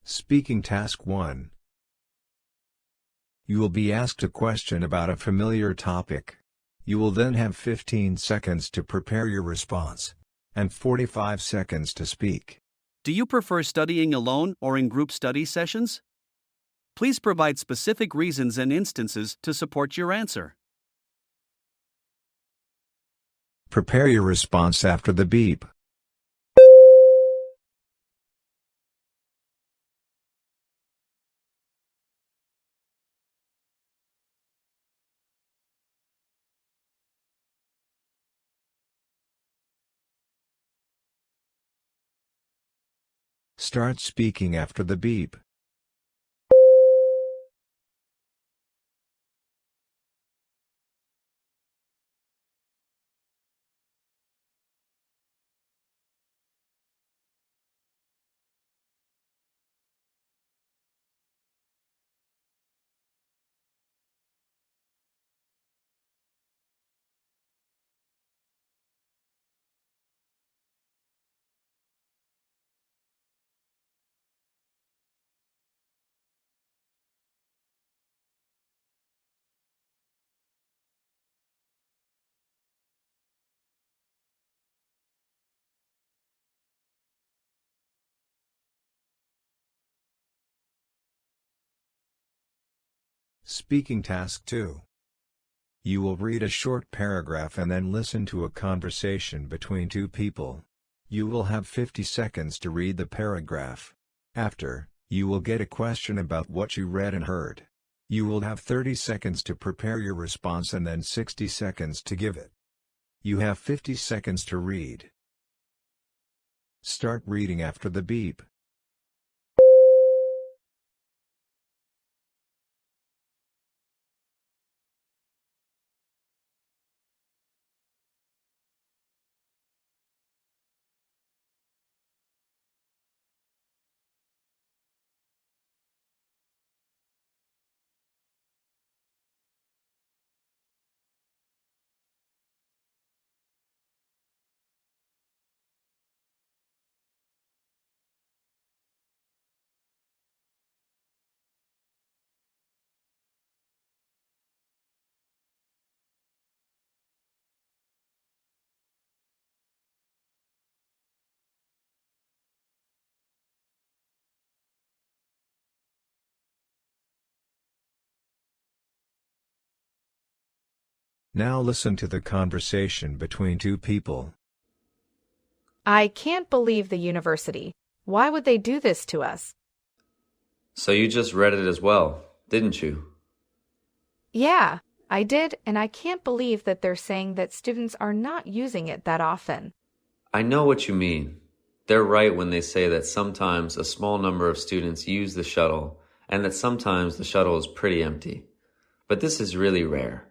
Speaking Task 1. You will be asked a question about a familiar topic. You will then have 15 seconds to prepare your response, and 45 seconds to speak. Do you prefer studying alone or in group study sessions? Please provide specific reasons and instances to support your answer. Prepare your response after the beep. Start speaking after the beep. Speaking Task 2. You will read a short paragraph and then listen to a conversation between two people. You will have 50 seconds to read the paragraph. After, you will get a question about what you read and heard. You will have 30 seconds to prepare your response and then 60 seconds to give it. You have 50 seconds to read. Start reading after the beep. Now listen to the conversation between two people. I can't believe the university. Why would they do this to us? So you just read it as well, didn't you? Yeah, I did, and I can't believe that they're saying that students are not using it that often. I know what you mean. They're right when they say that sometimes a small number of students use the shuttle and that sometimes the shuttle is pretty empty. But this is really rare.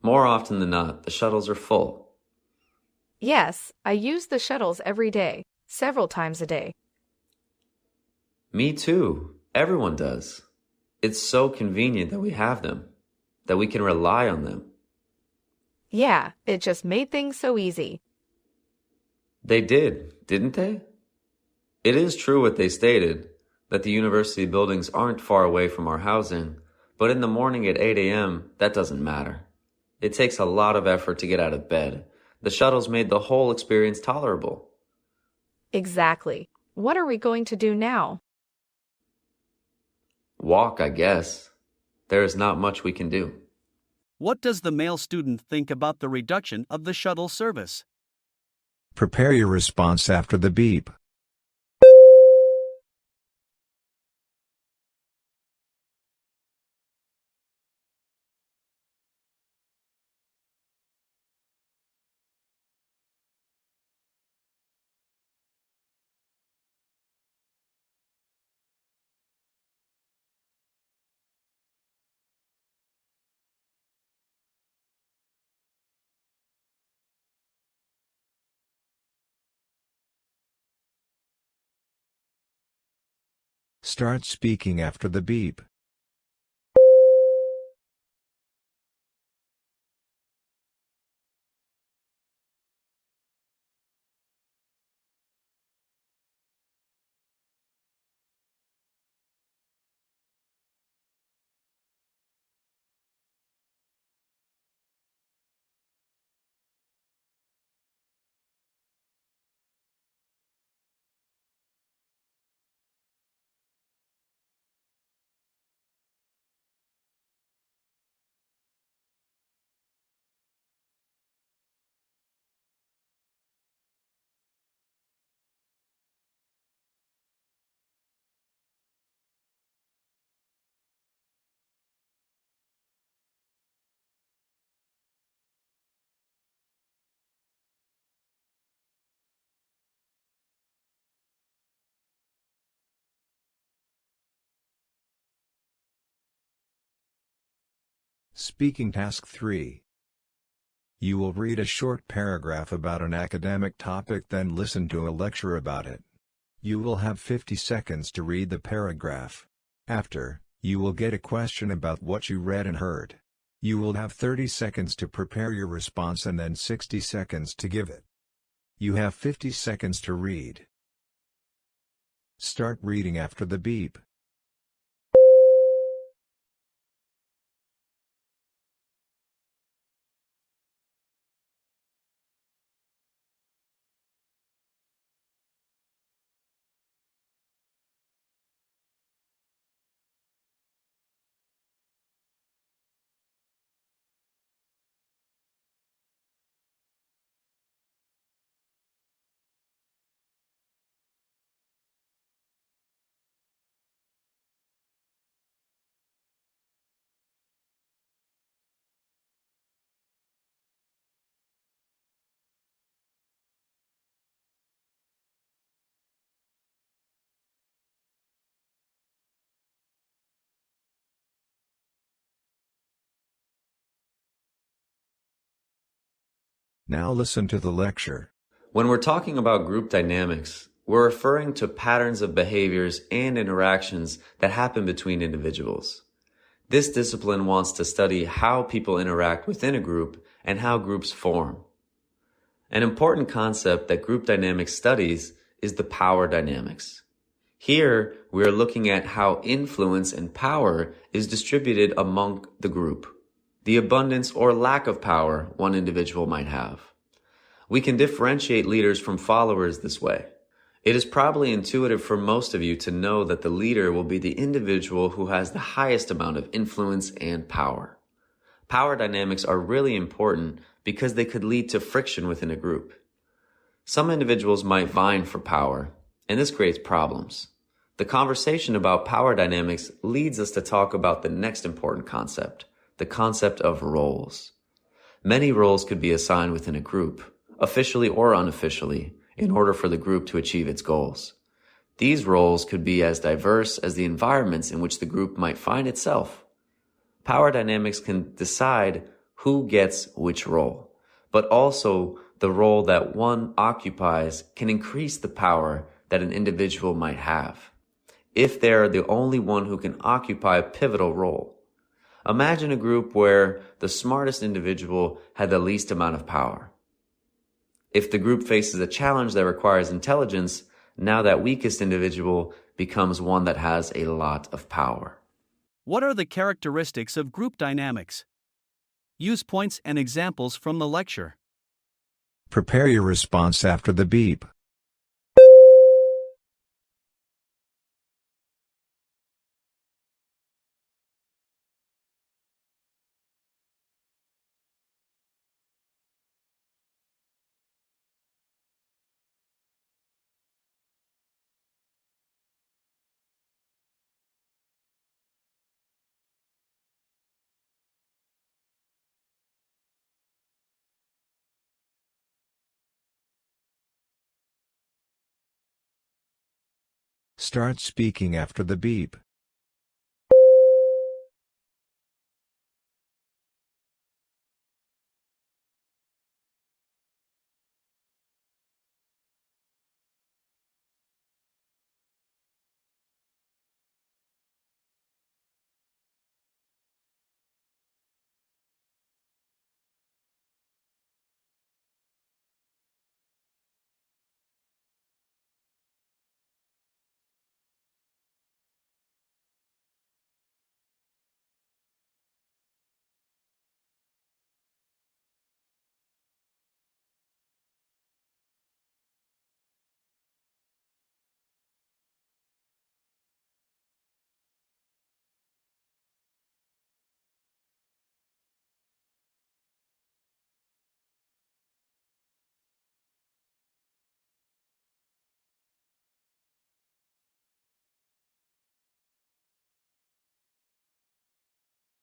More often than not, the shuttles are full. Yes, I use the shuttles every day, several times a day. Me too. Everyone does. It's so convenient that we have them, that we can rely on them. Yeah, it just made things so easy. They did, didn't they? It is true what they stated, that the university buildings aren't far away from our housing, but in the morning at 8 a.m., that doesn't matter. It takes a lot of effort to get out of bed. The shuttles made the whole experience tolerable. Exactly. What are we going to do now? Walk, I guess. There is not much we can do. What does the male student think about the reduction of the shuttle service? Prepare your response after the beep. Start speaking after the beep. Speaking Task 3. You will read a short paragraph about an academic topic, then listen to a lecture about it. You will have 50 seconds to read the paragraph. After, you will get a question about what you read and heard. You will have 30 seconds to prepare your response and then 60 seconds to give it. You have 50 seconds to read. Start reading after the beep. Now listen to the lecture. When we're talking about group dynamics, we're referring to patterns of behaviors and interactions that happen between individuals. This discipline wants to study how people interact within a group and how groups form. An important concept that group dynamics studies is the power dynamics. Here, we are looking at how influence and power is distributed among the group, the abundance or lack of power one individual might have. We can differentiate leaders from followers this way. It is probably intuitive for most of you to know that the leader will be the individual who has the highest amount of influence and power. Power dynamics are really important because they could lead to friction within a group. Some individuals might vying for power, and this creates problems. The conversation about power dynamics leads us to talk about the next important concept, the concept of roles. Many roles could be assigned within a group, officially or unofficially, in order for the group to achieve its goals. These roles could be as diverse as the environments in which the group might find itself. Power dynamics can decide who gets which role, but also the role that one occupies can increase the power that an individual might have, if they're the only one who can occupy a pivotal role. Imagine a group where the smartest individual had the least amount of power. If the group faces a challenge that requires intelligence, now that weakest individual becomes one that has a lot of power. What are the characteristics of group dynamics? Use points and examples from the lecture. Prepare your response after the beep. Start speaking after the beep.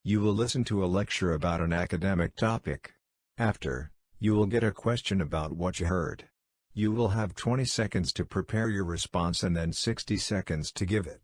You will listen to a lecture about an academic topic. After, you will get a question about what you heard. You will have 20 seconds to prepare your response and then 60 seconds to give it.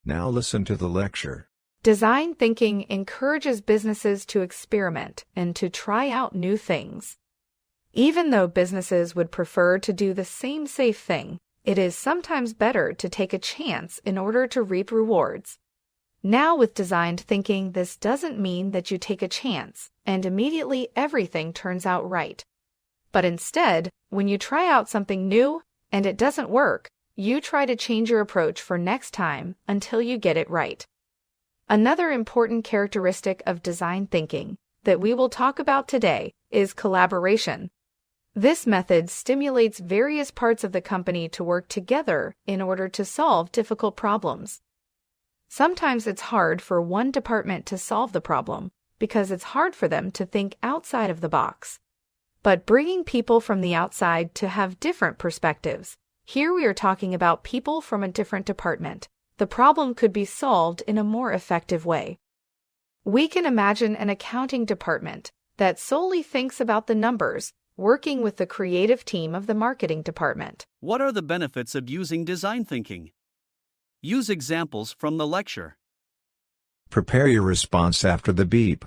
Now listen to the lecture. Design thinking encourages businesses to experiment and to try out new things. Even though businesses would prefer to do the same safe thing, it is sometimes better to take a chance in order to reap rewards. Now, with designed thinking, this doesn't mean that you take a chance and immediately everything turns out right. But instead, when you try out something new and it doesn't work, you try to change your approach for next time until you get it right. Another important characteristic of design thinking that we will talk about today is collaboration. This method stimulates various parts of the company to work together in order to solve difficult problems. Sometimes it's hard for one department to solve the problem because it's hard for them to think outside of the box. But bringing people from the outside to have different perspectives, here we are talking about people from a different department, the problem could be solved in a more effective way. We can imagine an accounting department that solely thinks about the numbers, working with the creative team of the marketing department. What are the benefits of using design thinking? Use examples from the lecture. Prepare your response after the beep.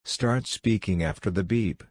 Start speaking after the beep.